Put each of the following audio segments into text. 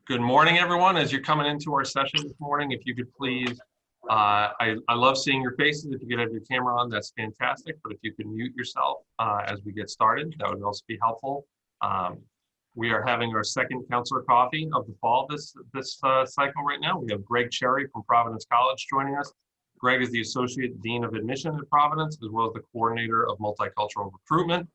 Good morning, everyone. As you're coming into our session this morning, if you could please, I love seeing your faces. If you could have your camera on, that's fantastic. But if you could mute yourself as we get started, that would also be helpful. We are having our second counselor coffee of the fall this cycle right now. We have Greg Chery from Providence College joining us. Greg is the Associate Dean of Admission at Providence, as well as the Coordinator of Multicultural Recruitment.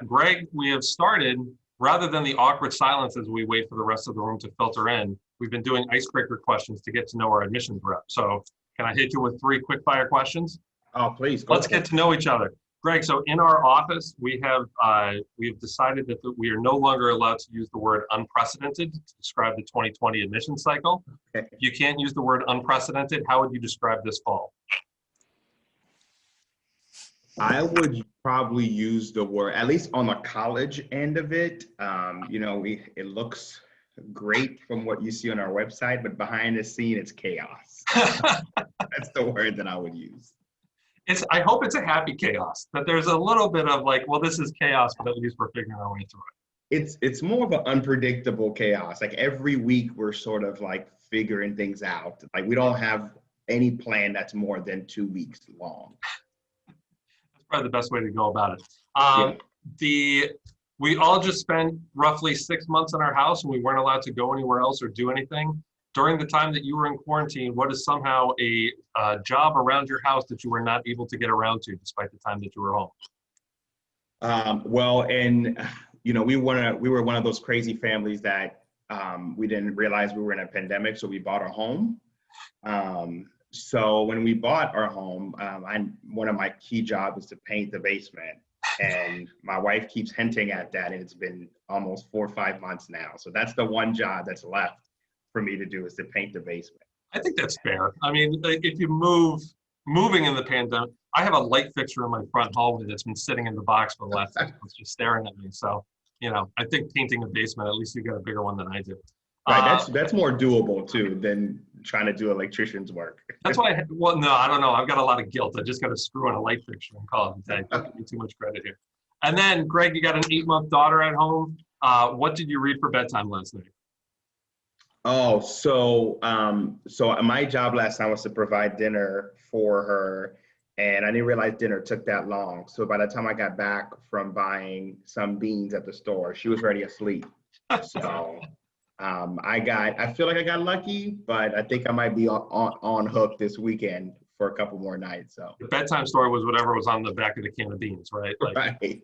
Greg, we have started, rather than the awkward silence as we wait for the rest of the room to filter in, we've been doing icebreaker questions to get to know our admissions rep. So can I hit you with 3 quick fire questions? Oh, please. Let's get to know each other. Greg, so in our office, we've decided that we are no longer allowed to use the word unprecedented to describe the 2020 admission cycle. Okay. If you can't use the word unprecedented, how would you describe this fall? I would probably use the word, at least on the college end of it, it looks great from what you see on our website, but behind the scene, it's chaos. That's the word that I would use. I hope it's a happy chaos, that there's a little bit of like, well, this is chaos, but at least we're figuring our way through it. It's more of an unpredictable chaos. Like every week we're sort of like figuring things out. Like we don't have any plan that's more than 2 weeks long. That's probably the best way to go about it. We all just spent roughly 6 months in our house and we weren't allowed to go anywhere else or do anything. During the time that you were in quarantine, what is somehow a job around your house that you were not able to get around to despite the time that you were home? We were one of those crazy families that we didn't realize we were in a pandemic, so we bought a home. So when we bought our home, one of my key jobs is to paint the basement. And my wife keeps hinting at that, and it's been almost 4 or 5 months now. So that's the one job that's left for me to do, is to paint the basement. I think that's fair. I mean, if you moving in the pandemic, I have a light fixture in my front hallway that's been sitting in the box for the last 6 months, just staring at me. So, I think painting a basement, at least you got a bigger one than I do. Right, that's more doable too than trying to do electrician's work. That's why no, I don't know. I've got a lot of guilt. I just got to screw in a light fixture and call it a day. Don't give me too much credit here. And then, Greg, you got an 8-month daughter at home. What did you read for bedtime last night? Oh, so my job last night was to provide dinner for her, and I didn't realize dinner took that long. So by the time I got back from buying some beans at the store, she was already asleep. So I feel like I got lucky, but I think I might be on hook this weekend for a couple more nights. So the bedtime story was whatever was on the back of the can of beans, right? Right.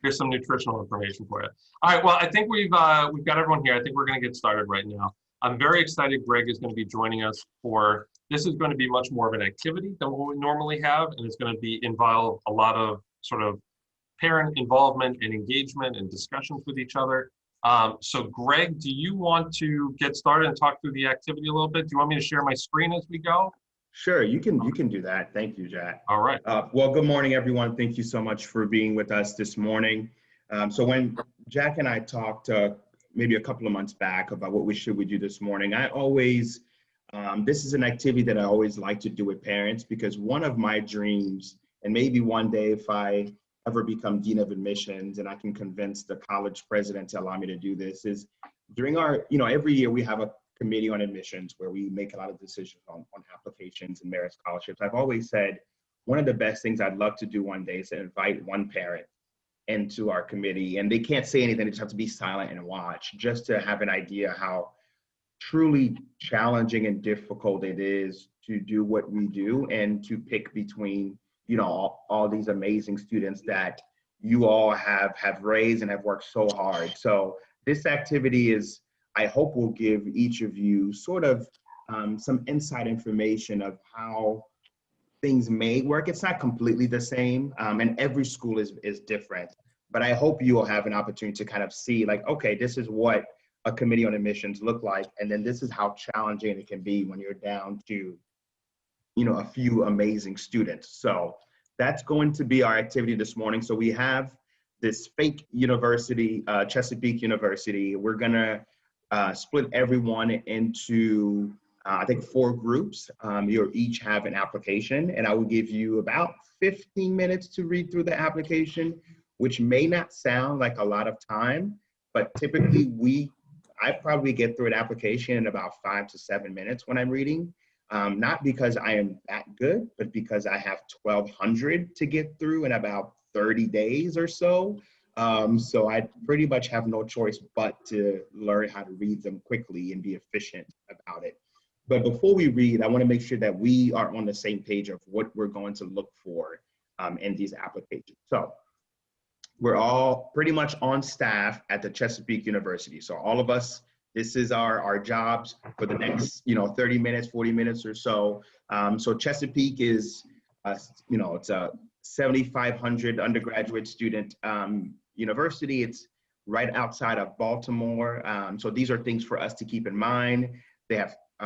Here's some nutritional information for you. All right, well, I think we've got everyone here. I think we're going to get started right now. I'm very excited Greg is going to be joining us this is going to be much more of an activity than what we normally have, and it's going to involve a lot of sort of parent involvement and engagement and discussions with each other. So Greg, do you want to get started and talk through the activity a little bit? Do you want me to share my screen as we go? Sure, you can do that. Thank you, Jack. All right. Well, good morning, everyone. Thank you so much for being with us this morning. So when Jack and I talked maybe a couple of months back about what we do this morning, I always, this is an activity that I always like to do with parents, because one of my dreams, and maybe one day if I ever become Dean of Admissions and I can convince the college president to allow me to do this, is during our, every year we have a committee on admissions where we make a lot of decisions on applications and merit scholarships. I've always said one of the best things I'd love to do one day is to invite one parent into our committee, and they can't say anything, they just have to be silent and watch, just to have an idea how truly challenging and difficult it is to do what we do and to pick between all these amazing students that you all have raised and have worked so hard. So this activity is, I hope, will give each of you sort of some inside information of how things may work. It's not completely the same, and every school is different, but I hope you will have an opportunity to kind of see, like, okay, this is what a committee on admissions look like, and then this is how challenging it can be when you're down to a few amazing students. So that's going to be our activity this morning. So we have this fake university, Chesapeake University. We're gonna split everyone into, I think, 4 groups. You'll each have an application, and I will give you about 15 minutes to read through the application, which may not sound like a lot of time, but typically we I probably get through an application in about 5 to 7 minutes when I'm reading. Not because I am that good, but because I have 1,200 to get through in about 30 days or so. So I pretty much have no choice but to learn how to read them quickly and be efficient about it. But before we read, I want to make sure that we are on the same page of what we're going to look for in these applications. So we're all pretty much on staff at the Chesapeake University. So all of us, this is our jobs for the next 30 minutes, 40 minutes or so. So Chesapeake is, it's a 7,500 undergraduate student university. It's right outside of Baltimore. So these are things for us to keep in mind.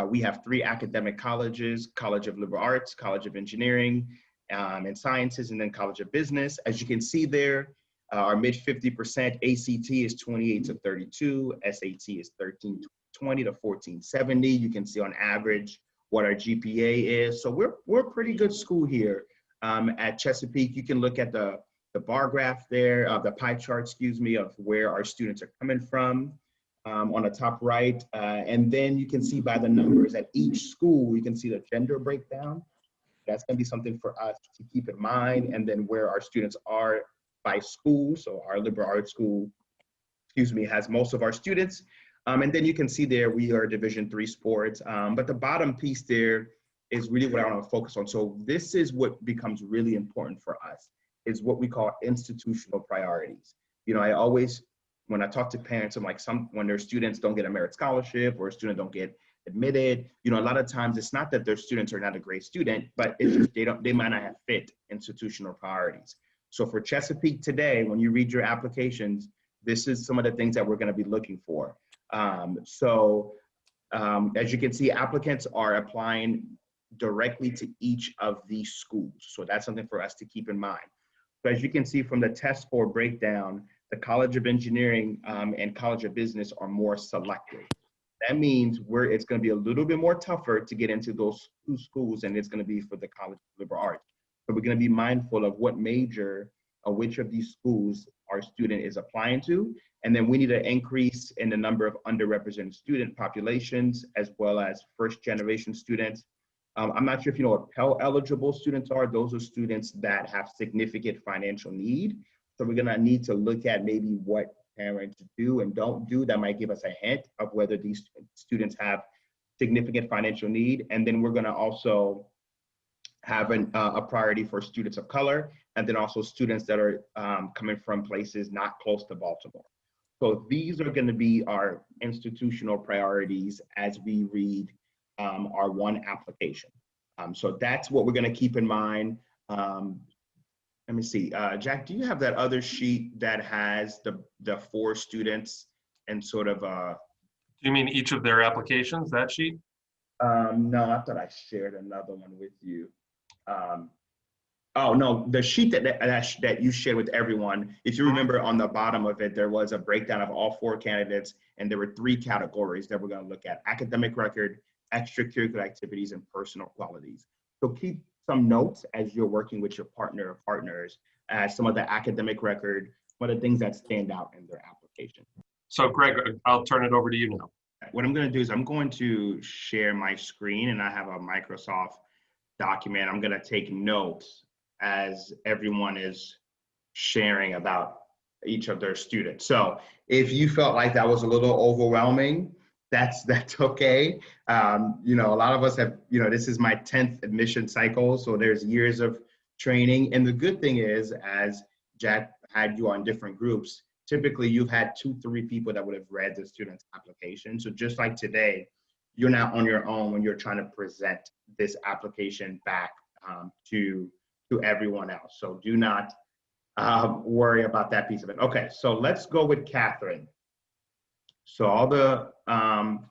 We have 3 academic colleges: College of Liberal Arts, College of Engineering and Sciences, and then College of Business. As you can see there, our mid 50%, ACT is 28 to 32, SAT is 1320 to 1470. You can see on average what our GPA is. So we're a pretty good school here at Chesapeake. You can look at the bar graph there, the pie chart, excuse me, of where our students are coming from on the top right. And then you can see by the numbers at each school, you can see the gender breakdown. That's going to be something for us to keep in mind. And then where our students are by school. So our liberal arts school, has most of our students. And then you can see there, we are Division III sports. But the bottom piece there is really what I want to focus on. So this is what becomes really important for us, is what we call institutional priorities. I always, when I talk to parents, I'm like, when their students don't get a merit scholarship or a student don't get admitted, a lot of times it's not that their students are not a great student, but it's just they might not have fit institutional priorities. So for Chesapeake today, when you read your applications, this is some of the things that we're going to be looking for. As you can see, applicants are applying directly to each of these schools. So that's something for us to keep in mind. So as you can see from the test score breakdown, the College of Engineering and College of Business are more selective. That means it's going to be a little bit more tougher to get into those 2 schools, and it's going to be for the College of Liberal Arts. So we're going to be mindful of what major or which of these schools our student is applying to. And then we need an increase in the number of underrepresented student populations, as well as first-generation students. I'm not sure if you know what Pell eligible students are. Those are students that have significant financial need. So we're gonna need to look at maybe what parents do and don't do. That might give us a hint of whether these students have significant financial need. And then we're gonna also have a priority for students of color, and then also students that are coming from places not close to Baltimore. So these are going to be our institutional priorities as we read our one application. So that's what we're going to keep in mind. Let me see, Jack, do you have that other sheet that has the 4 students and sort of? Do you mean each of their applications, that sheet? No, I thought I shared another one with you. Oh no, the sheet that you shared with everyone, if you remember on the bottom of it, there was a breakdown of all 4 candidates, and there were 3 categories that we're going to look at: academic record, extracurricular activities, and personal qualities. So keep some notes as you're working with your partner or partners as some of the academic record, what are things that stand out in their application. So Greg, I'll turn it over to you now. What I'm going to do is I'm going to share my screen, and I have a Microsoft document. I'm going to take notes as everyone is sharing about each of their students. So if you felt like that was a little overwhelming, that's okay. A lot of us have, this is my 10th admission cycle, so there's years of training. And the good thing is, as Jack had you on different groups, typically you've had 2-3 people that would have read the student's application. So just like today, you're not on your own when you're trying to present this application back to everyone else. So do not worry about that piece of it. Okay, so let's go with Catherine. So all the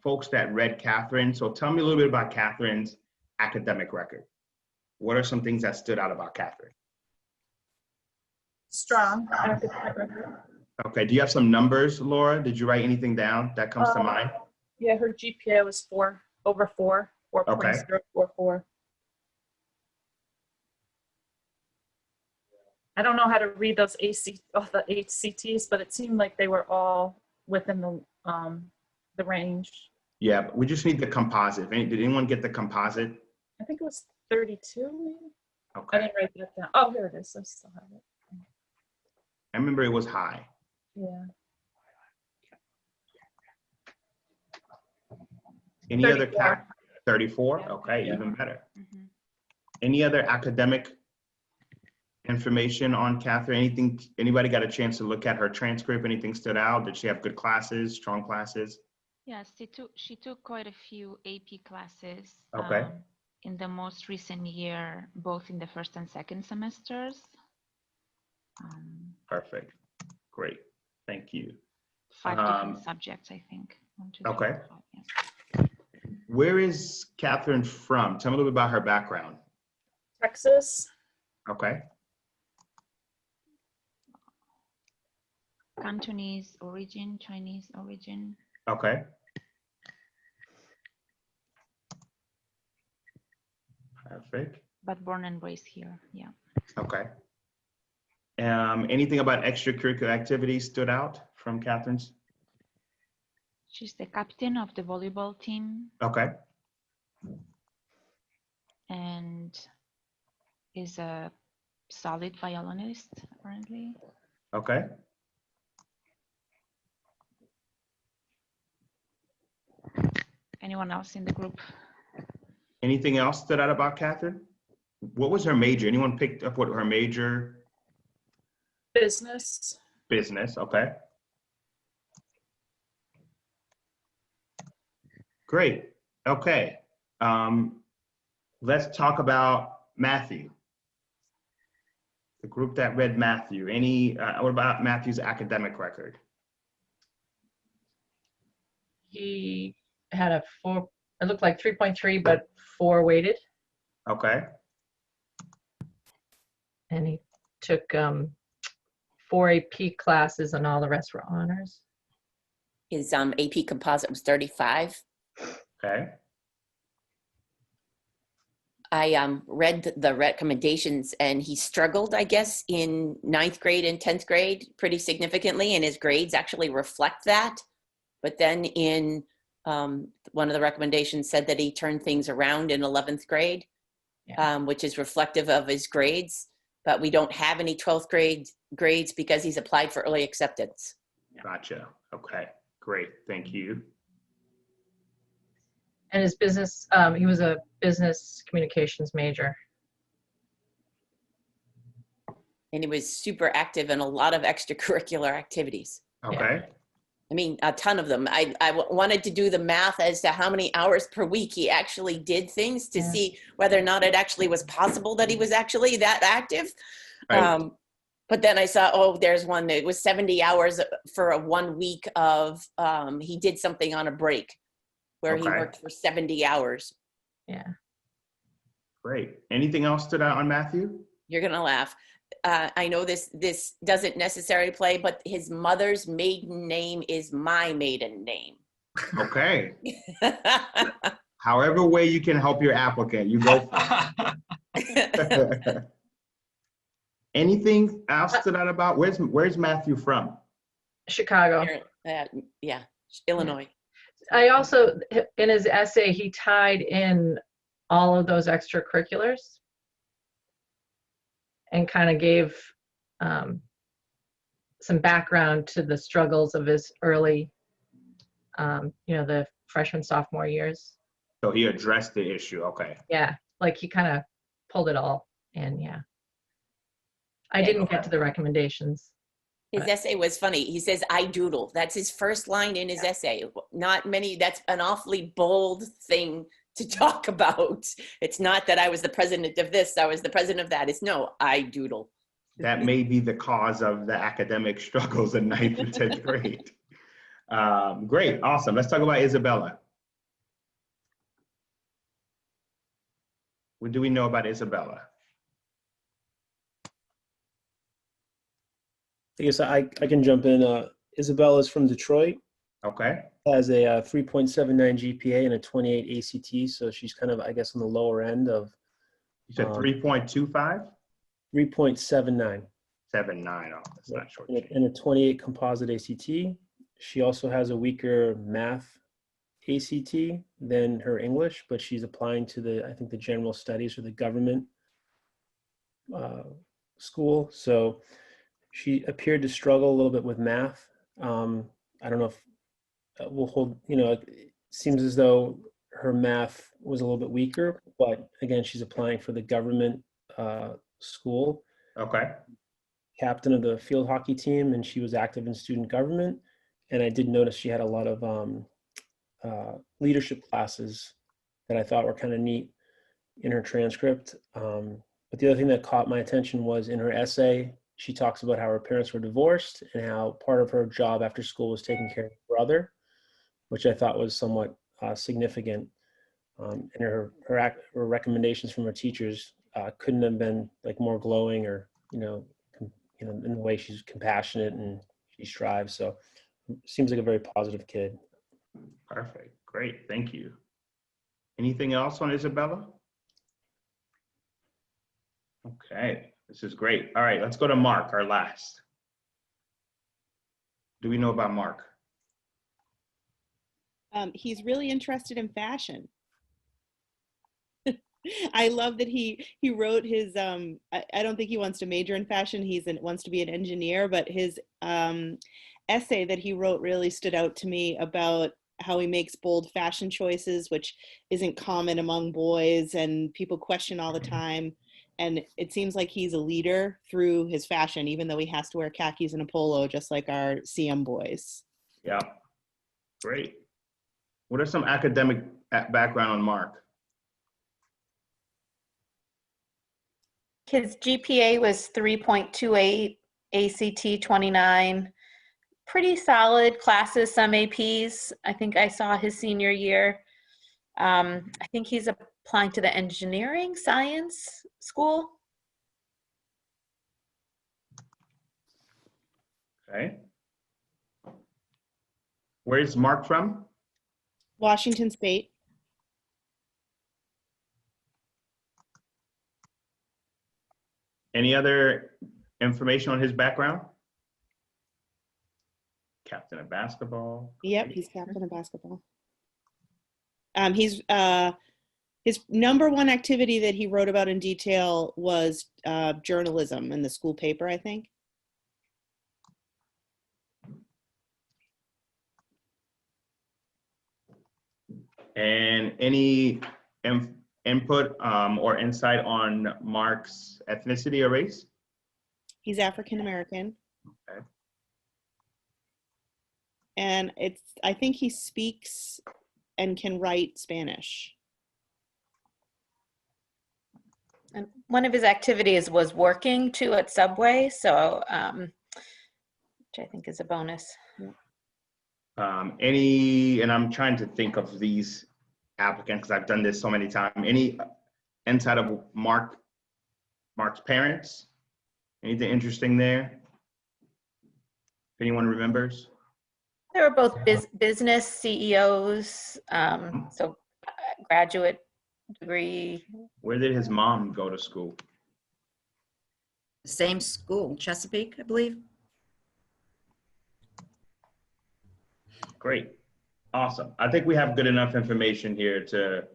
folks that read Catherine, so tell me a little bit about Catherine's academic record. What are some things that stood out about Catherine? Strong academic record. Okay, do you have some numbers, Laura? Did you write anything down that comes to mind? Yeah, her GPA was 4 over 4, 4.044. I don't know how to read those the HCTs, but it seemed like they were all within the the range. Yeah, but we just need the composite. Did anyone get the composite? I think it was 32, maybe? I Okay. didn't write that down. Oh, here it is. I still have it. I remember it was high. Yeah. Any other 34. 34? Yeah. Okay, Yeah. even better. Mhm. Any other academic information on Catherine? Anything, anybody got a chance to look at her transcript? Anything stood out? Did she have good classes, strong classes? Yes, she took quite a few AP classes Okay. in the most recent year, both in the first and second semesters. Perfect. Great. Thank you. 5 different subjects, I think. 1, 2, 3, Okay. 4, 5, yeah. Where is Catherine from? Tell me a little bit about her background. Texas. Okay. Cantonese origin, Chinese origin. Okay. Perfect. But born and raised here, yeah. Okay. Anything about extracurricular activities stood out from Catherine's? She's the captain of the volleyball team Okay. and is a solid violinist, apparently. Okay. Anyone else in the group? Anything else stood out about Catherine? What was her major? Anyone picked up what her major? Business. Business. Okay. Great. Okay. Let's talk about Matthew. The group that read Matthew. What about Matthew's academic record? He had a 4, it looked like 3.3, but 4 weighted. Okay. And he took 4 AP classes and all the rest were honors. His AP composite was 35. Okay. I read the recommendations and he struggled, I guess, in 9th grade and 10th grade pretty significantly, and his grades actually reflect that. But then in one of the recommendations said that he turned things around in 11th grade, Yeah. which is reflective of his grades. But we don't have any 12th grade grades because he's applied for early acceptance. Gotcha. Okay. Great. Thank you. And his business, he was a business communications major. And he was super active in a lot of extracurricular activities. Okay. I mean, a ton of them. I wanted to do the math as to how many hours per week he actually did things to Yeah. see whether or not it actually was possible that he was actually that active. Right. But then I saw, oh, there's one that was 70 hours for a 1 week of, he did something on a break where he Okay. worked for 70 hours. Yeah. Great. Anything else stood out on Matthew? You're going to laugh. I know this doesn't necessarily play, but his mother's maiden name is my maiden name. Okay. However way you can help your applicant, you go for it. Anything else stood out about where's Matthew from? Chicago. Yeah, Illinois. I also, in his essay, he tied in all of those extracurriculars and kind of gave some background to the struggles of his early, the freshman, sophomore years. So he addressed the issue. Okay. Yeah, like he kind of pulled it all in, yeah. I didn't get to the recommendations. His essay was funny. He says, I doodle. That's his first line in his essay. Not many, that's an awfully bold thing to talk about. It's not that I was the president of this, I was the president of that. It's no, I doodle. That may be the cause of the academic struggles in 9th and 10th grade. Great, awesome. Let's talk about Isabella. What do we know about Isabella? I guess I can jump in. Isabella's from Detroit, Okay. has a 3.79 GPA and a 28 ACT, so she's kind of, I guess, on the lower end of You said 3.25? 3.79. 79. Oh, that's not short. And a 28 composite ACT. She also has a weaker math ACT than her English, but she's applying to I think the general studies or the government school. So she appeared to struggle a little bit with math. I don't know if we'll hold, it seems as though her math was a little bit weaker, but again, she's applying for the government school. Okay. Captain of the field hockey team, and she was active in student government. And I did notice she had a lot of leadership classes that I thought were kind of neat in her transcript. But the other thing that caught my attention was in her essay, she talks about how her parents were divorced and how part of her job after school was taking care of her brother, which I thought was somewhat significant. And her recommendations from her teachers couldn't have been like more glowing or, in the way she's compassionate and she strives. So seems like a very positive kid. Perfect. Great. Thank you. Anything else on Isabella? Okay, this is great. All right, let's go to Mark, our last. Do we know about Mark? He's really interested in fashion. I love that he wrote his, I don't think he wants to major in fashion. Wants to be an engineer, but his essay that he wrote really stood out to me about how he makes bold fashion choices, which isn't common among boys and people question all the time. And it seems like he's a leader through his fashion, even though he has to wear khakis and a polo, just like our CM boys. Yeah, great. What are some academic background on Mark? His GPA was 3.28, ACT 29. Pretty solid classes, some APs. I think I saw his senior year. I think he's applying to the engineering science school. Okay. Where's Mark from? Washington State. Any other information on his background? Captain of basketball. Yep, he's captain of basketball. His number one activity that he wrote about in detail was journalism in the school paper, I think. And any input or insight on Mark's ethnicity or race? He's African American. Okay. And I think he speaks and can write Spanish. And one of his activities was working too at Subway, so which I think is a bonus. And I'm trying to think of these applicants because I've done this so many times. Any insight of Mark's parents? Anything interesting there? If anyone remembers? They were both business CEOs, so graduate degree. Where did his mom go to school? Same school, Chesapeake, I believe. Great. Awesome. I think we have good enough information here to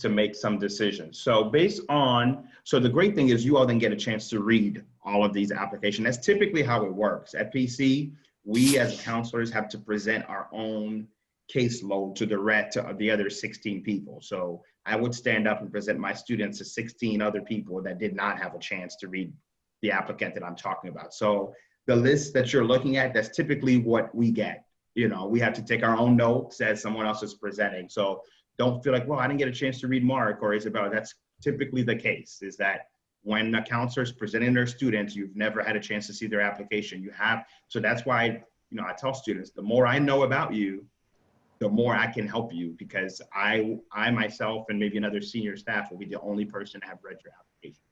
make some decisions. So the great thing is you all then get a chance to read all of these applications. That's typically how it works. At PC, we as counselors have to present our own caseload to the other 16 people. So I would stand up and present my students to 16 other people that did not have a chance to read the applicant that I'm talking about. So the list that you're looking at, that's typically what we get. We have to take our own notes as someone else is presenting. So don't feel like, well, I didn't get a chance to read Mark or Isabella. That's typically the case, is that when a counselor is presenting their students, you've never had a chance to see their application. So that's why, I tell students, the more I know about you, the more I can help you, because I myself and maybe another senior staff will be the only person to have read your application.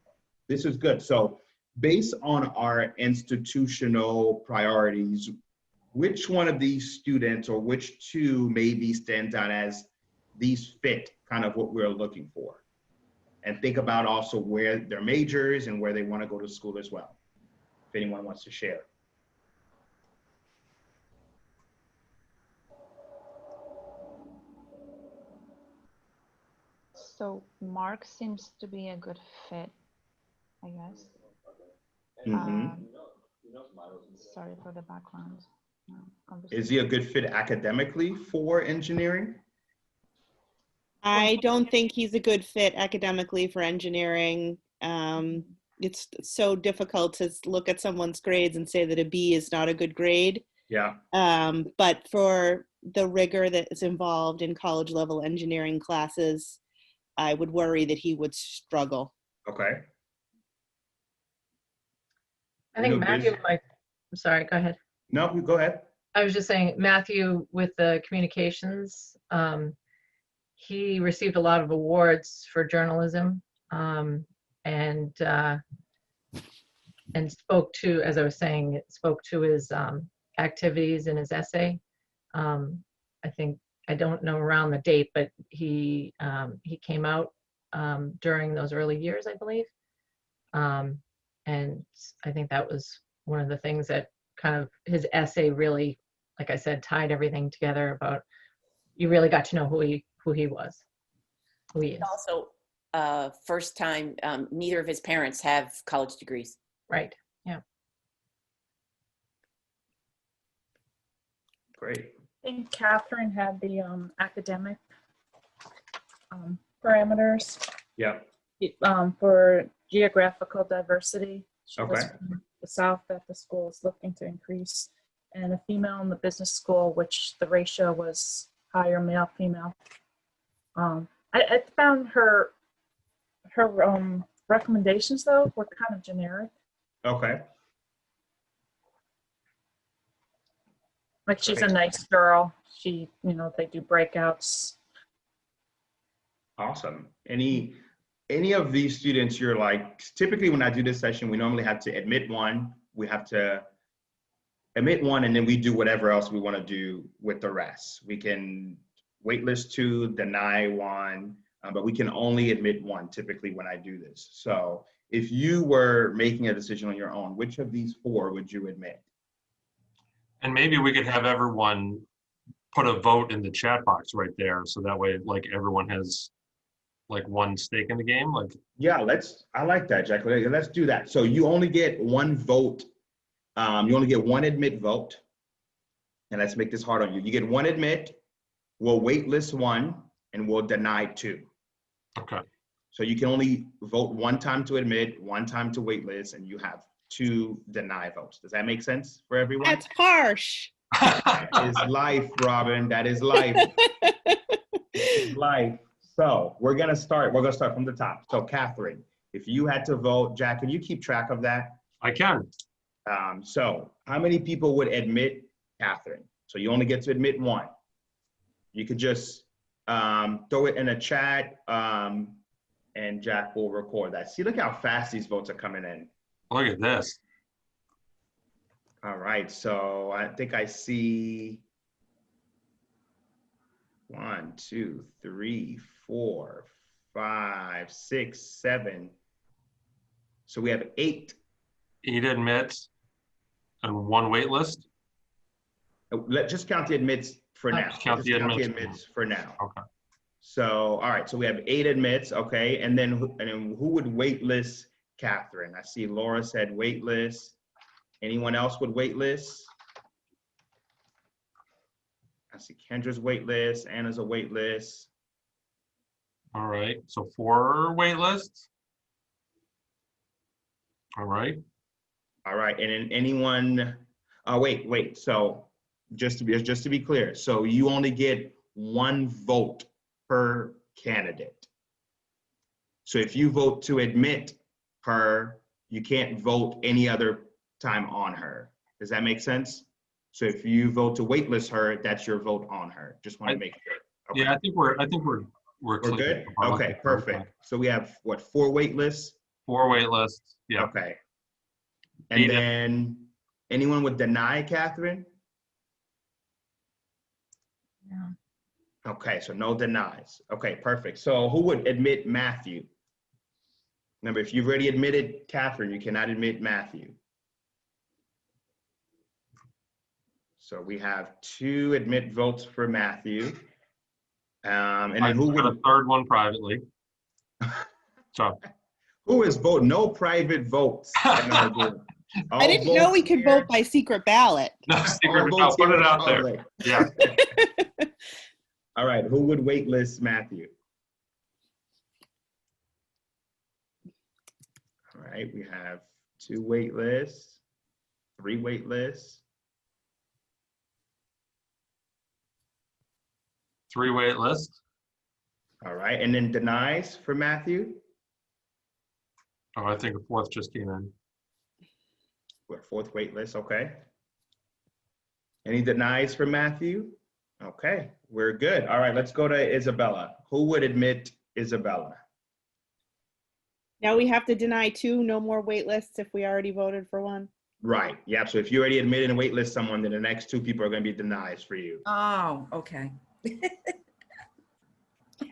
This is good. So based on our institutional priorities, which one of these students or which two maybe stands out as these fit kind of what we're looking for? And think about also where their majors and where they want to go to school as well, if anyone wants to share. So Mark seems to be a good fit, I guess. Mhm. Sorry for the background. Is he a good fit academically for engineering? I don't think he's a good fit academically for engineering. It's so difficult to look at someone's grades and say that a B is not a good grade. Yeah. But for the rigor that is involved in college level engineering classes, I would worry that he would struggle. Okay. I think Matthew might, I'm sorry, go ahead. No, go ahead. I was just saying, Matthew, with the communications, he received a lot of awards for journalism, and spoke to, as I was saying, spoke to his activities in his essay. I think, I don't know around the date, but he came out during those early years, I believe. And I think that was one of the things that kind of his essay really, like I said, tied everything together about, you really got to know who he was, who he is. Also, first time, neither of his parents have college degrees. Right, yeah. Great. I think Catherine had the academic parameters Yeah. for geographical diversity. She was Okay. from the South that the school is looking to increase, and a female in the business school, which the ratio was higher male female. I found her recommendations though were kind of generic. Okay. Like, she's a Great. nice girl. She, they do breakouts. Awesome. Any of these students you're like, typically when I do this session, we normally have to admit one. We have to admit one, and then we do whatever else we want to do with the rest. We can waitlist two, deny one, but we can only admit one typically when I do this. So if you were making a decision on your own, which of these four would you admit? And maybe we could have everyone put a vote in the chat box right there. So that way, like, everyone has like one stake in the game. Like, Yeah, I like that, Jack. Let's do that. So you only get one vote. You only get one admit vote. And let's make this hard on you. You get one admit, we'll waitlist one, and we'll deny two. okay. So you can only vote one time to admit, one time to waitlist, and you have two deny votes. Does that make sense for everyone? That's harsh. That is life, Robin. That is life. This is life. So we're gonna start from the top. So Catherine, if you had to vote, Jack, can you keep track of that? I can. So how many people would admit Catherine? So you only get to admit one. You could just throw it in a chat, and Jack will record that. See, look how fast these votes are coming in. Look at this. All right, so I think I see 1, 2, 3, 4, 5, 6, 7. So we have 8. 8 admits and 1 wait list. Let's just count the admits for now. Count the admits. For now. Okay. So, all right, so we have 8 admits, okay, and then who would waitlist Catherine? I see Laura said waitlist. Anyone else would waitlist? I see Kendra's waitlist, Anna's a waitlist. All right. So 4 wait lists. All right. All right, and then anyone, wait, so just to be clear, so you only get 1 vote per candidate. So if you vote to admit her, you can't vote any other time on her. Does that make sense? So if you vote to waitlist her, that's your vote on her. Just want to make sure. Okay. Yeah, I think we're We're clear. good? Okay, perfect. So we have what, 4 wait lists? 4 wait lists. Yeah. Okay. And then anyone would deny Catherine? Yeah. Okay, so no denies. Okay, perfect. So who would admit Matthew? Remember, if you've already admitted Catherine, you cannot admit Matthew. So we have 2 admit votes for Matthew. And then who would a third one privately? So Who is voting? No private votes in our group. I All didn't know we votes could here- vote by secret ballot. no all secret. votes I'll put here it are out there. public. Yeah. All right, who would waitlist Matthew? All right, we have 2 waitlists, 3 waitlists. 3 wait list. All right, and then denies for Matthew. Oh, I think a 4th just came in. We're 4th waitlist, okay. Any denies for Matthew? Okay, we're good. All right, let's go to Isabella. Who would admit Isabella? Now we have to deny 2, no more wait lists if we already voted for 1. Right, yeah, so if you already admitted and waitlist someone, then the next 2 people are gonna be denies for you. Oh, okay.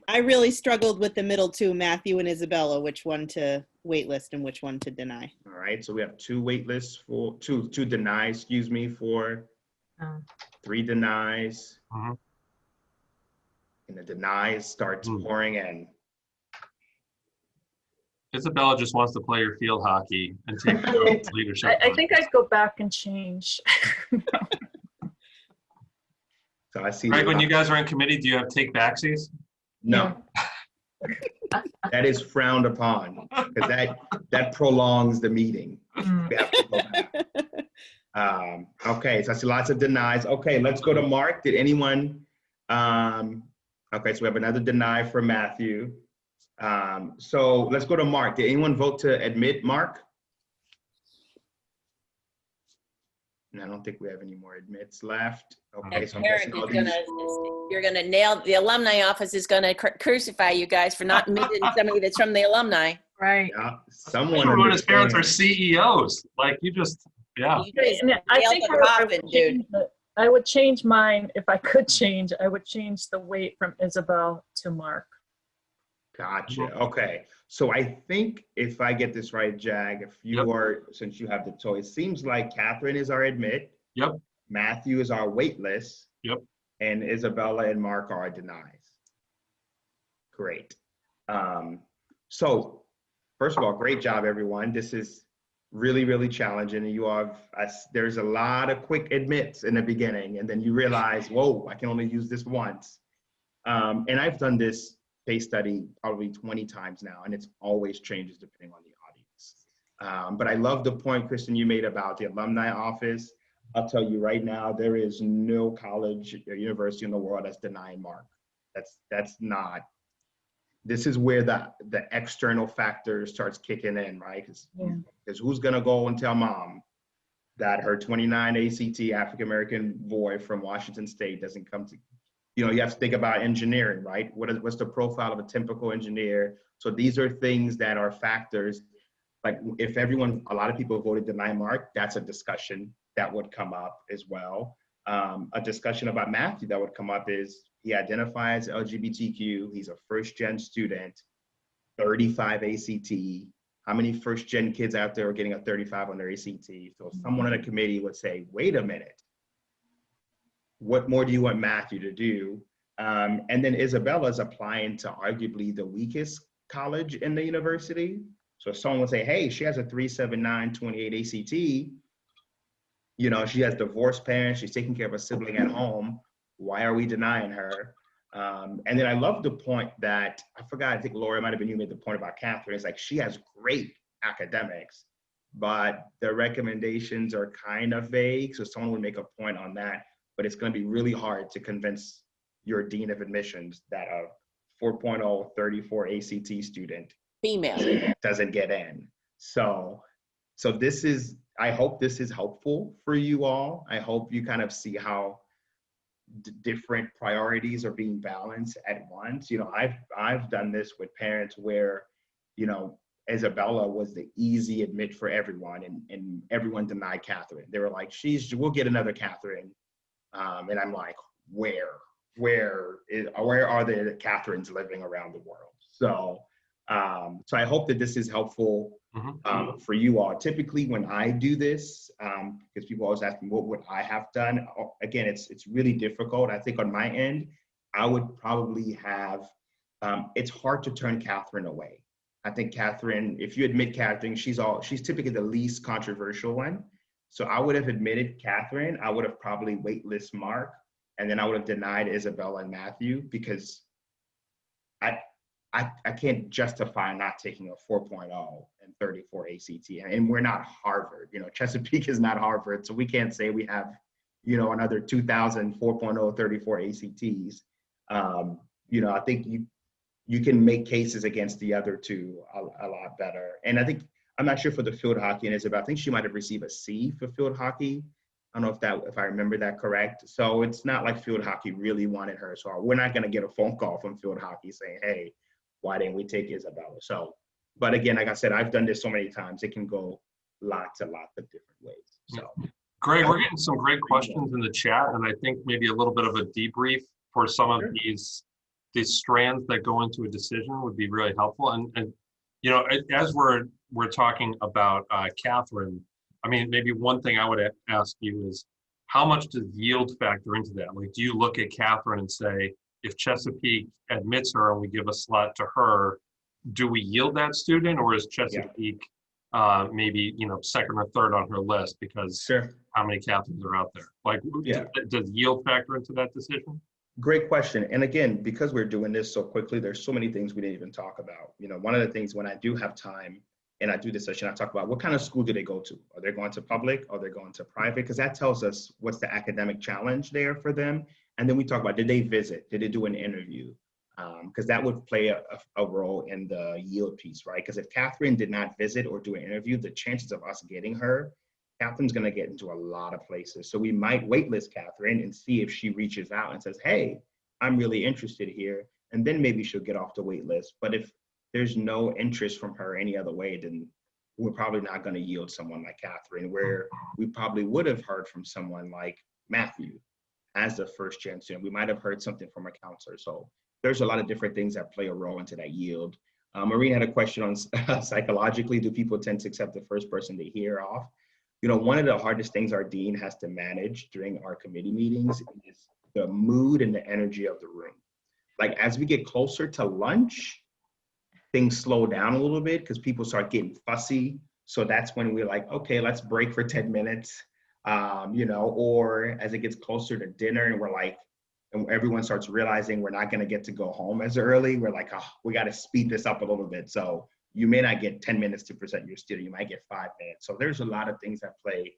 I really struggled with the middle 2, Matthew and Isabella, which one to wait list and which one to deny. All right, so we have 2 waitlists for, two denies, excuse me, for Oh. 3 denies. Mhm. And the denies starts pouring in. Isabella just wants to play her field hockey and take the leadership. I think I'd go back and change. So I see. Greg, when you guys are in committee, do you have take backsies? No. That is frowned upon, because that prolongs the meeting. Mm. We have to go back. Okay, so I see lots of denies. Okay, let's go to Mark. Did anyone, okay, so we have another deny for Matthew. So let's go to Mark. Did anyone vote to admit Mark? And I don't think we have any more admits left. Okay, so I'm guessing all these. You're gonna nail, the alumni office is gonna crucify you guys for not admitting somebody that's from the alumni. Right. Yeah, someone Everyone, his parents are understands. CEOs. Like you just, yeah. You just And I nailed think the coffin, dude. I would change mine if I could change. I would change the weight from Isabel to Mark. Gotcha. Okay. So I think if I get this right, Jag, if you Yep. are, since you have the choice, seems like Catherine is our admit. Yep. Matthew is our wait list. Yep. And Isabella and Mark are our denies. Great. So first of all, great job, everyone. This is really, really challenging. And you have, there's a lot of quick admits in the beginning, and then you realize, whoa, I can only use this once. And I've done this case study probably 20 times now, and it's always changes depending on the audience. But I love the point, Kristen, you made about the alumni office. I'll tell you right now, there is no college or university in the world that's denying Mark. That's not. This is where the external factor starts kicking in, right? Because who's gonna go and tell mom that her 29 ACT African-American boy from Washington State doesn't come to, you have to think about engineering, right? What's the profile of a typical engineer? So these are things that are factors. Like if a lot of people voted deny Mark, that's a discussion that would come up as well. A discussion about Matthew that would come up is he identifies LGBTQ, he's a first-gen student, 35 ACT. How many first-gen kids out there are getting a 35 on their ACT? So someone on the committee would say, wait a minute, what more do you want Matthew to do? And then Isabella's applying to arguably the weakest college in the university. So if someone would say, hey, she has a 379, 28 ACT, she has divorced parents, she's taking care of a sibling at home. Why are we denying her? And then I love the point that, I think Laura might have been you made the point about Catherine. It's like she has great academics, but the recommendations are kind of vague. So someone would make a point on that, but it's going to be really hard to convince your dean of admissions that a 4.0 34 ACT student Female. doesn't get in. So I hope this is helpful for you all. I hope you kind of see how different priorities are being balanced at once. I've done this with parents where, Isabella was the easy admit for everyone, and everyone denied Catherine. They were like, we'll get another Catherine. And I'm like, where are the Catherines living around the world? So I hope that this is helpful for you all. Typically when I do this, because people always ask me, what would I have done? Again, it's really difficult. I think on my end, I would probably have, it's hard to turn Catherine away. I think Catherine, if you admit Catherine, she's typically the least controversial one. So I would have admitted Catherine. I would have probably waitlist Mark, and then I would have denied Isabella and Matthew, because I can't justify not taking a 4.0 and 34 ACT. And we're not Harvard, Chesapeake is not Harvard. So we can't say we have, another 2,000 4.0, 34 ACTs. I think you can make cases against the other two a lot better. And I think, I'm not sure for the field hockey and Isabel, I think she might have received a C for field hockey. I don't know if I remember that correct. So it's not like field hockey really wanted her. So we're not going to get a phone call from field hockey saying, hey, why didn't we take Isabella? So, but again, like I said, I've done this so many times, it can go lots and lots of different ways. So, Greg, we're getting some great questions in the chat, and I think maybe a little bit of a debrief for some of these strands that go into a decision would be really helpful. And as we're talking about Catherine, I mean, maybe one thing I would ask you is, how much does yield factor into that? Like, do you look at Catherine and say, if Chesapeake admits her and we give a slot to her, do we yield that student, or is Chesapeake maybe second or third on her list because how many Catherines are out there? Like, does yield factor into that decision? Great question. And again, because we're doing this so quickly, there's so many things we didn't even talk about. One of the things when I do have time and I do this session, I talk about what kind of school do they go to? Are they going to public? Are they going to private? Because that tells us what's the academic challenge there for them. And then we talk about, did they visit? Did they do an interview? Because that would play a role in the yield piece, right? Because if Catherine did not visit or do an interview, the chances of us getting her, Catherine's going to get into a lot of places. So we might waitlist Catherine and see if she reaches out and says, hey, I'm really interested here. And then maybe she'll get off the wait list. But if there's no interest from her any other way, then we're probably not going to yield someone like Catherine, where we probably would have heard from someone like Matthew as the first gen student. We might have heard something from a counselor. So there's a lot of different things that play a role into that yield. Maureen had a question on psychologically, do people tend to accept the first person they hear off? One of the hardest things our dean has to manage during our committee meetings is the mood and the energy of the room. Like, as we get closer to lunch, things slow down a little bit because people start getting fussy. So that's when we're like, okay, let's break for 10 minutes, or as it gets closer to dinner and we're like, and everyone starts realizing we're not going to get to go home as early, we're like, oh, we got to speed this up a little bit. So you may not get 10 minutes to present your student, you might get 5 minutes. So there's a lot of things that play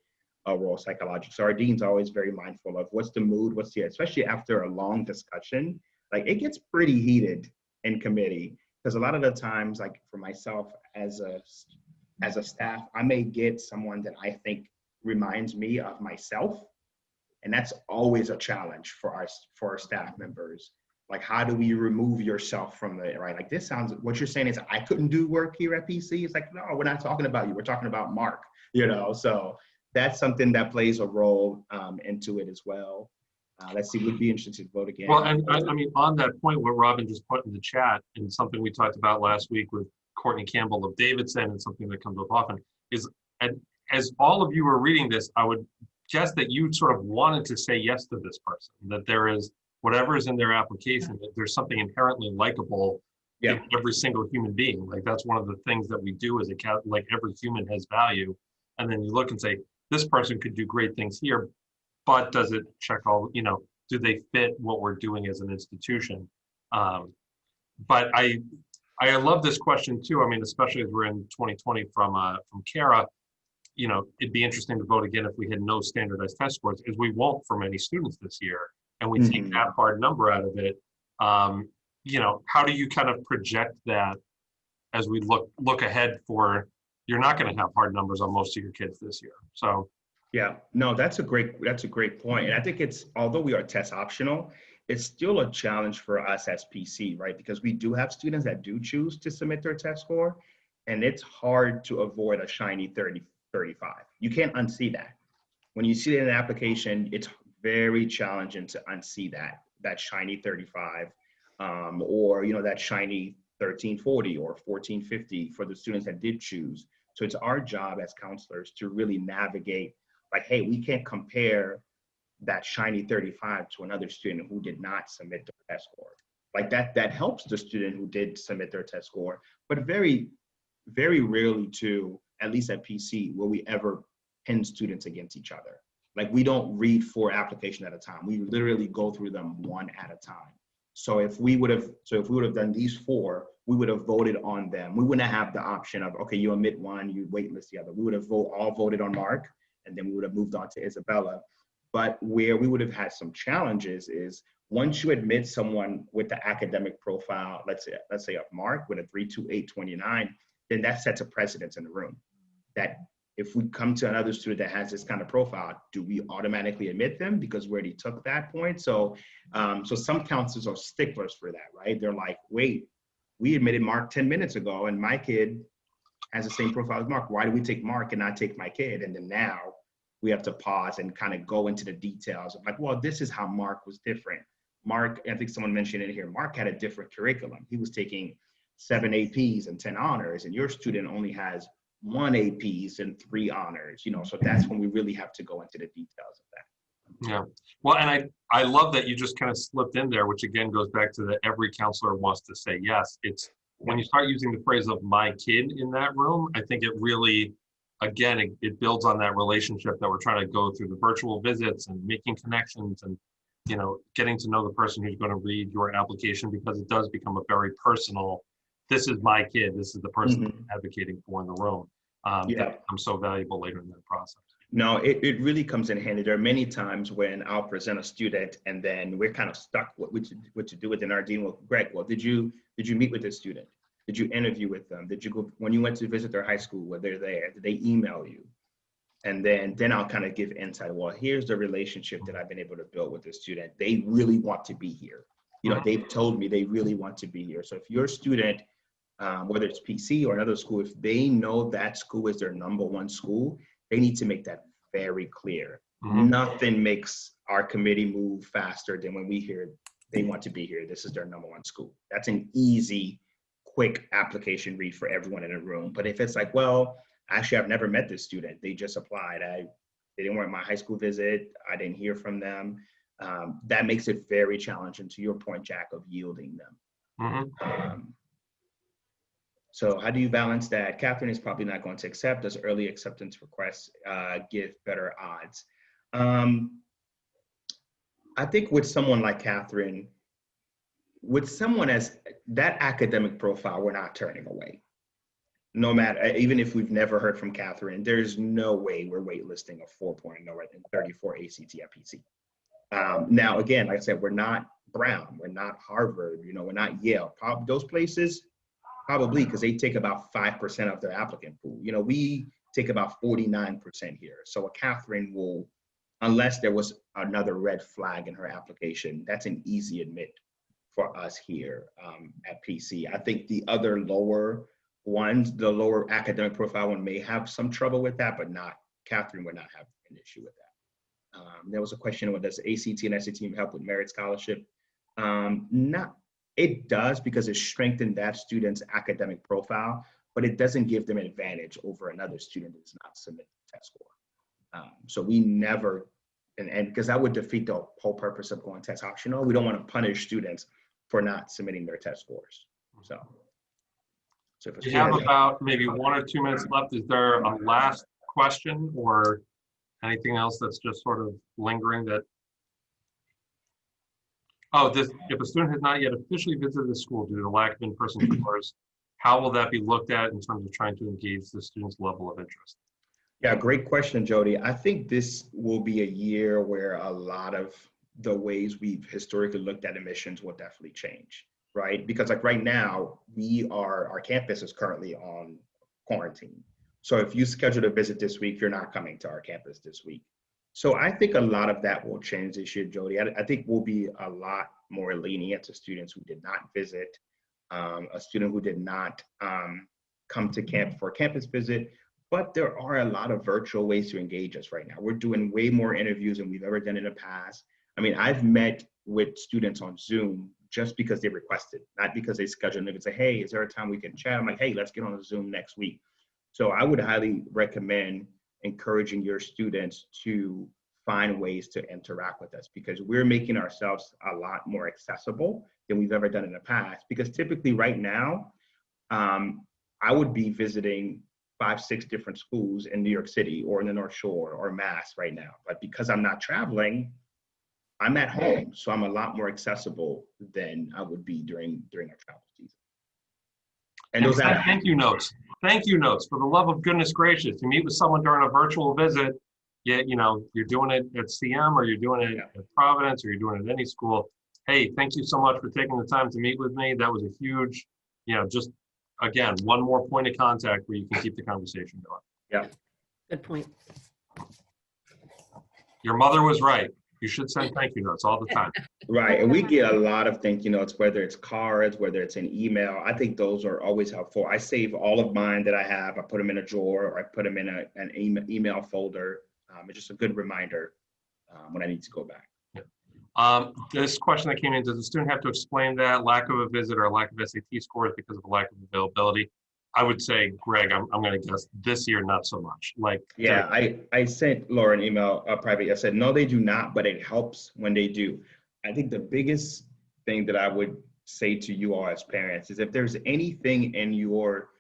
a role psychologically. So our dean's always very mindful of what's the mood, especially after a long discussion, like it gets pretty heated in committee. Because a lot of the times, like for myself as a staff, I may get someone that I think reminds me of myself. And that's always a challenge for our staff members. Like, how do we remove yourself from the, right? Like, this sounds, what you're saying is I couldn't do work here at PC. It's like, no, we're not talking about you. We're talking about Mark, So that's something that plays a role into it as well. Let's see, would be interested to vote again. Well, and I mean, on that point, what Robin just put in the chat, and something we talked about last week with Courtney Campbell of Davidson, and something that comes up often, is as all of you were reading this, I would guess that you sort of wanted to say yes to this person, that there is whatever is in their application, that there's something inherently likable in every single human being. Like, that's one of the things that we do as like every human has value. And then you look and say, this person could do great things here, but does it check all, do they fit what we're doing as an institution? But I love this question too. I mean, especially as we're in 2020 from Kara, it'd be interesting to vote again if we had no standardized test scores, as we won't for many students this year. And we take that hard number out of it. How do you kind of project that as we look ahead for, you're not going to have hard numbers on most of your kids this year. So. Yeah, no, that's a great point. And I think although we are test optional, it's still a challenge for us as PC, right? Because we do have students that do choose to submit their test score, and it's hard to avoid a shiny 30, 35. You can't unsee that. When you see it in an application, it's very challenging to unsee that shiny 35, or that shiny 1340 or 1450 for the students that did choose. So it's our job as counselors to really navigate, like, hey, we can't compare that shiny 35 to another student who did not submit the test score. Like that helps the student who did submit their test score, but very, very rarely too, at least at PC, will we ever pin students against each other. Like we don't read 4 applications at a time. We literally go through them one at a time. So if we would have done these 4, we would have voted on them. We wouldn't have the option of, okay, you omit one, you waitlist the other. We would have all voted on Mark, and then we would have moved on to Isabella. But where we would have had some challenges is once you admit someone with the academic profile, let's say of Mark with a 3.2829, then that sets a precedence in the room. That if we come to another student that has this kind of profile, do we automatically admit them because we already took that point? So, so some counselors are sticklers for that, right? They're like, wait, we admitted Mark 10 minutes ago and my kid has the same profile as Mark. Why do we take Mark and not take my kid? And then now we have to pause and kind of go into the details of like, well, this is how Mark was different. Mark, I think someone mentioned it here, Mark had a different curriculum. He was taking 7 APs and 10 honors, and your student only has 1 APs and 3 honors, you know, so that's when we really have to go into the details of that. Yeah. Well, and I love that you just kind of slipped in there, which again goes back to the every counselor wants to say yes. It's when you start using the phrase of my kid in that room, I think it really, again, it builds on that relationship that we're trying to go through the virtual visits and making connections and, you know, getting to know the person who's going to read your application, because it does become a very personal, this is my kid, this is the person I'm advocating for in the room. That becomes so valuable later in that process. No, it really comes in handy. There are many times when I'll present a student and then we're kind of stuck what to do within our dean. Well, Greg, well, did you meet with this student? Did you interview with them? Did you go, when you went to visit their high school, were they there? Did they email you? And then I'll kind of give insight. Well, here's the relationship that I've been able to build with this student. They really want to be here. You know, they've told me they really want to be here. So if your student, whether it's PC or another school, if they know that school is their #1 school, they need to make that very clear. Nothing makes our committee move faster than when we hear they want to be here. This is their #1 school. That's an easy, quick application read for everyone in the room. But if it's like, well, actually, I've never met this student. They just applied. They didn't want my high school visit. I didn't hear from them. That makes it very challenging, to your point, Jack, of yielding them. So how do you balance that? Catherine is probably not going to accept. Does early acceptance requests give better odds? I think with someone like Catherine, with someone as that academic profile, we're not turning away. No matter, even if we've never heard from Catherine, there's no way we're waitlisting a 4.0 and 34 ACT at PC. Now, again, like I said, we're not Brown, we're not Harvard, you know, we're not Yale. Those places, probably, because they take about 5% of their applicant pool. You know, we take about 49% here. So a Catherine will, unless there was another red flag in her application, that's an easy admit for us here at PC. I think the other lower ones, the lower academic profile one may have some trouble with that, but not, Catherine would not have an issue with that. There was a question, what does ACT and SAT help with merit scholarship? It does, because it strengthened that student's academic profile, but it doesn't give them an advantage over another student that does not submit the test score. So we never, and because that would defeat the whole purpose of going test optional. We don't want to punish students for not submitting their test scores. So if we have about maybe 1 or 2 minutes left. Is there a last question or anything else that's just sort of lingering that? Oh, if a student has not yet officially visited the school due to the lack of in-person tours, how will that be looked at in terms of trying to engage the student's level of interest? Yeah, great question, Jody. I think this will be a year where a lot of the ways we've historically looked at admissions will definitely change, right? Because like right now, our campus is currently on quarantine. So if you scheduled a visit this week, you're not coming to our campus this week. So I think a lot of that will change this year, Jody. I think we'll be a lot more lenient to students who did not visit, a student who did not come to camp for a campus visit, but there are a lot of virtual ways to engage us right now. We're doing way more interviews than we've ever done in the past. I mean, I've met with students on Zoom just because they requested, not because they scheduled. And they would say, hey, is there a time we can chat? I'm like, hey, let's get on a Zoom next week. So I would highly recommend encouraging your students to find ways to interact with us, because we're making ourselves a lot more accessible than we've ever done in the past. Because typically right now, I would be visiting 5, 6 different schools in New York City or in the North Shore or Mass right now. But because I'm not traveling, I'm at home. So I'm a lot more accessible than I would be during our travel season. And those send thank you notes. Thank you notes. For the love of goodness gracious, you meet with someone during a virtual visit, you're doing it at CM or you're doing it at Providence or you're doing it at any school. Hey, thank you so much for taking the time to meet with me. That was a huge, just again, one more point of contact where you can keep the conversation going. Yeah. Good point. Your mother was right. You should send thank you notes all the time. Right. And we get a lot of thank you notes, whether it's cards, whether it's an email. I think those are always helpful. I save all of mine that I have. I put them in a drawer or I put them in an email folder. It's just a good reminder when I need to go back. This question that came in, does the student have to explain that lack of a visit or lack of SAT scores because of a lack of availability? I would say, Greg, I'm going to guess this year, not so much. Yeah, I sent Laura an email private. I said, no, they do not, but it helps when they do. I think the biggest thing that I would say to you all as parents is if there's anything in your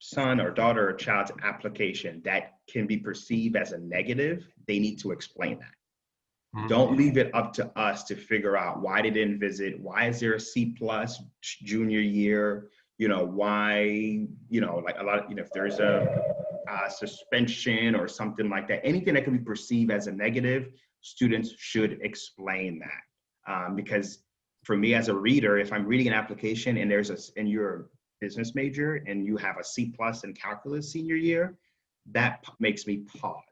son or daughter or child's application that can be perceived as a negative, they need to explain that. Mm-hmm. Don't leave it up to us to figure out why they didn't visit. Why is there a C+ junior year? Why, like a lot of, if there's a suspension or something like that, anything that can be perceived as a negative, students should explain that. Because for me as a reader, if I'm reading an application and and you're a business major and you have a C+ in calculus senior year, that makes me pause,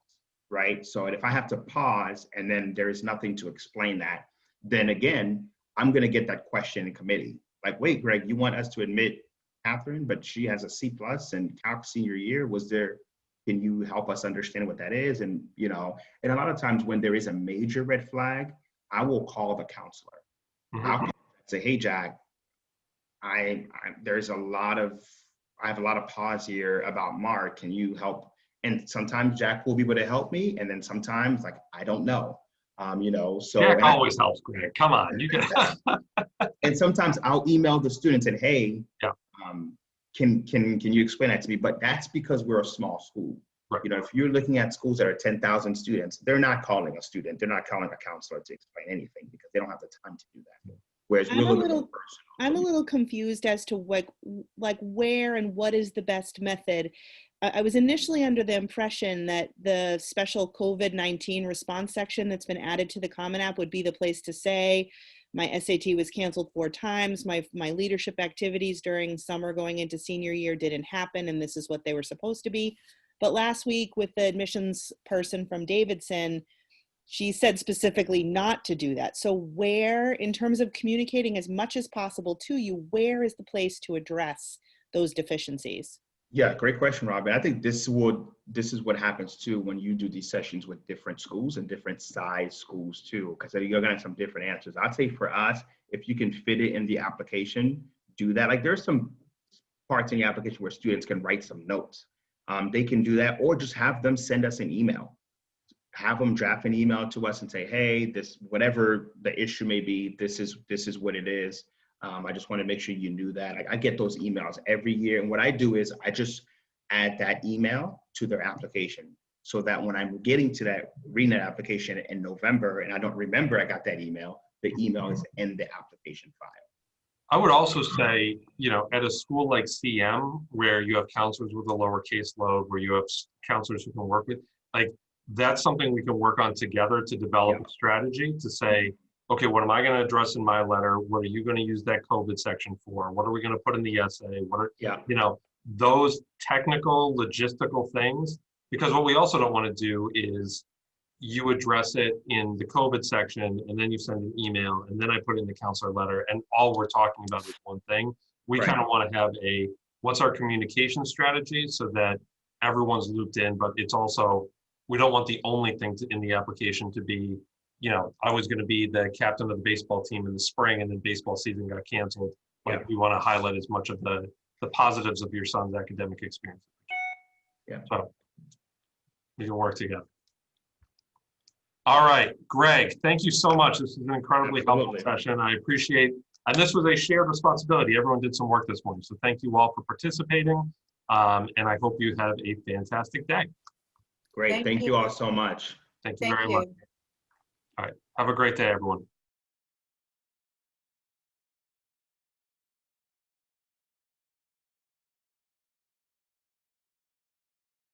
right? So if I have to pause and then there's nothing to explain that, then again, I'm gonna get that question in committee. Like, wait, Greg, you want us to admit Catherine, but she has a C+ in calc senior year. Can you help us understand what that is? And, and a lot of times when there is a major red flag, I will call the counselor. Mm-hmm. I'll say, hey, Jack, I have a lot of pause here about Mark. Can you help? And sometimes Jack will be able to help me. And then sometimes I don't know, so. Jack always helps, Greg. Come on, you can. And sometimes I'll email the students and, hey, can you explain that to me? But that's because we're a small school. Right. If you're looking at schools that are 10,000 students, they're not calling a student. They're not calling a counselor to explain anything because they don't have the time to do that. Whereas I'm a little confused as to where and what is the best method. I was initially under the impression that the special COVID-19 response section that's been added to the Common App would be the place to say, my SAT was canceled 4 times. My leadership activities during summer going into senior year didn't happen, and this is what they were supposed to be. But last week with the admissions person from Davidson, she said specifically not to do that. So where, in terms of communicating as much as possible to you, where is the place to address those deficiencies? Yeah, great question, Robin. I think this is what happens too when you do these sessions with different schools and different size schools too, because you're gonna have some different answers. I'd say for us, if you can fit it in the application, do that. Like there's some parts in the application where students can write some notes. They can do that, or just have them send us an email. Have them draft an email to us and say, hey, this, whatever the issue may be, this is what it is. I just want to make sure you knew that. I get those emails every year. And what I do is I just add that email to their application so that when I'm getting to that, reading that application in November and I don't remember I got that email, the email is in the application file. I would also say, at a school like CM, where you have counselors with a lower caseload, where you have counselors who can work with, that's something we can work on together to develop a strategy to say, okay, what am I going to address in my letter? What are you going to use that COVID section for? What are we going to put in the essay? What are, those technical, logistical things? Because what we also don't want to do is you address it in the COVID section and then you send an email and then I put it in the counselor letter and all we're talking about is one thing. We kind of want to have what's our communication strategy so that everyone's looped in, but it's also, we don't want the only thing in the application to be, I was going to be the captain of the baseball team in the spring and then baseball season got canceled. But we want to highlight as much of the positives of your son's academic experience. Yeah. So we can work together. All right, Greg, thank you so much. This is an incredibly helpful Absolutely. session. I appreciate, and this was a shared responsibility. Everyone did some work this morning. So thank you all for participating. And I hope you have a fantastic day. Great. Thank Thank you you. all so much. Thank you Thank very you. much. All right. Have a great day, everyone.